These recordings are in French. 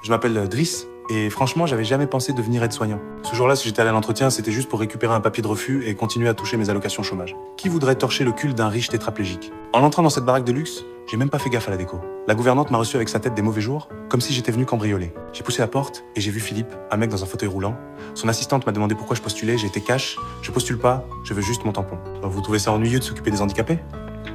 Je m'appelle Driss et franchement, j'avais jamais pensé devenir aide-soignant. Ce jour-là, si j'étais allé à l'entretien, c'était juste pour récupérer un papier de refus et continuer à toucher mes allocations chômage. Qui voudrait torcher le cul d'un riche tétraplégique? En entrant dans cette baraque de luxe, j'ai même pas fait gaffe à la déco. La gouvernante m'a reçu avec sa tête des mauvais jours, comme si j'étais venu cambrioler. J'ai poussé la porte et j'ai vu Philippe, un mec dans un fauteuil roulant. Son assistante m'a demandé pourquoi je postulais, j'ai été cash. Je postule pas, je veux juste mon tampon. Alors vous trouvez ça ennuyeux de s'occuper des handicapés?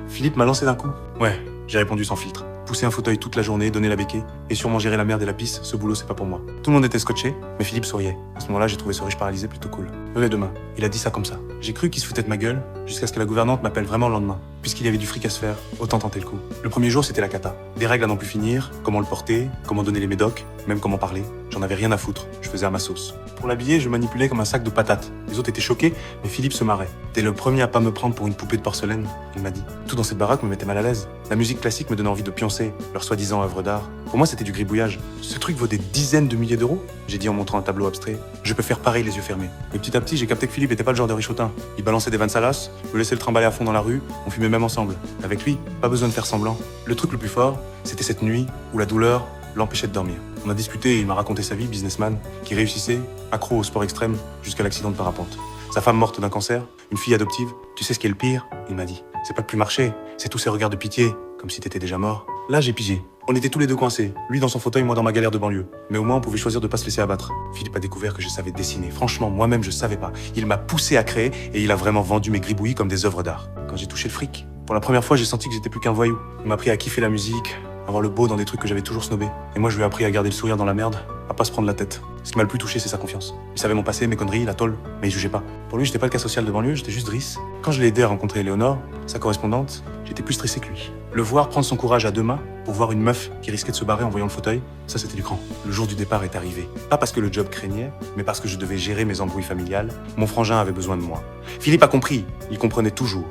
Philippe m'a lancé d'un coup. Ouais, j'ai répondu sans filtre. Pousser un fauteuil toute la journée, donner la béquille, et sûrement gérer la merde et la pisse, ce boulot c'est pas pour moi. Tout le monde était scotché, mais Philippe souriait. À ce moment-là, j'ai trouvé ce riche paralysé plutôt cool. Levez demain. Il a dit ça comme ça. J'ai cru qu'il se foutait de ma gueule, jusqu'à ce que la gouvernante m'appelle vraiment le lendemain. Puisqu'il y avait du fric à se faire, autant tenter le coup. Le premier jour, c'était la cata. Des règles à n'en plus finir, comment le porter, comment donner les médocs, même comment parler. J'en avais rien à foutre, je faisais à ma sauce. Pour l'habiller, je manipulais comme un sac de patates. Les autres étaient choqués, mais Philippe se marrait. T'es le premier à pas me prendre pour une poupée de porcelaine, il m'a dit. Tout dans cette baraque me mettait mal à l'aise. La musique classique me donnait envie de pioncer, leur soi-disant œuvre d'art. Pour moi, c'était du gribouillage. Ce truc vaut des dizaines de milliers d'euros, j'ai dit en montrant un tableau abstrait. Je peux faire pareil les yeux fermés. Et petit à petit, j'ai capté que Philippe était pas le genre de richotin. Il balançait des vannes salaces, me laissait le trimballer à fond dans la rue, on fumait même ensemble. Avec lui, pas besoin de faire semblant. Le truc le plus fort, c'était cette nuit où la douleur l'empêchait de dormir. On a discuté et il m'a raconté sa vie, businessman, qui réussissait, accro au sport extrême, jusqu'à l'accident de parapente. Sa femme morte d'un cancer, une fille adoptive. Tu sais ce qui est le pire? Il m'a dit. C'est pas de plus marcher, c'est tous ces regards de pitié, comme si t'étais déjà mort. Là, j'ai pigé. On était tous les deux coincés, lui dans son fauteuil, moi dans ma galère de banlieue. Mais au moins, on pouvait choisir de pas se laisser abattre. Philippe a découvert que je savais dessiner. Franchement, moi-même, je savais pas. Il m'a poussé à créer et il a vraiment vendu mes gribouillis comme des œuvres d'art. Quand j'ai touché le fric, pour la première fois, j'ai senti que j'étais plus qu'un voyou. Il m'a appris à kiffer la musique, à voir le beau dans des trucs que j'avais toujours snobé. Et moi, je lui ai appris à garder le sourire dans la merde, à pas se prendre la tête. Ce qui m'a le plus touché, c'est sa confiance. Il savait mon passé, mes conneries, la tôle, mais il jugeait pas. Pour lui, j'étais pas le cas social de banlieue, j'étais juste Driss. Quand je l'ai aidé à rencontrer Léonore, sa correspondante, j'étais plus stressé que lui. Le voir prendre son courage à deux mains pour voir une meuf qui risquait de se barrer en voyant le fauteuil, ça c'était du cran. Le jour du départ est arrivé. Pas parce que le job craignait, mais parce que je devais gérer mes embrouilles familiales. Mon frangin avait besoin de moi. Philippe a compris, il comprenait toujours.